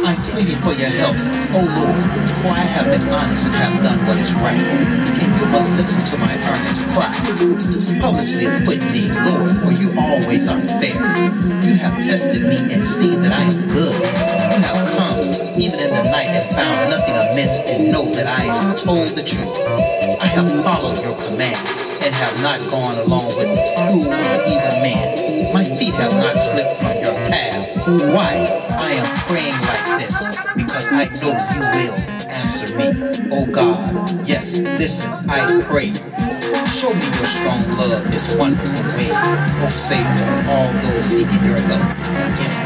I'm pleading for your help, O Lord, for I have been honest and have done what is right. And you must listen to my earnest cry. Publicly acquit me, Lord, for you always are fair. You have tested me and seen that I am good. You have come, even in the night, and found nothing amiss, and know that I have told the truth. I have followed your command, and have not gone along with cruel and evil men. My feet have not slipped from your path. Why? I am praying like this, because I know you will answer me. Oh God, yes, listen, I pray. Show me your strong love, its wonderful ways. Oh Savior, all those seeking your help. Yes.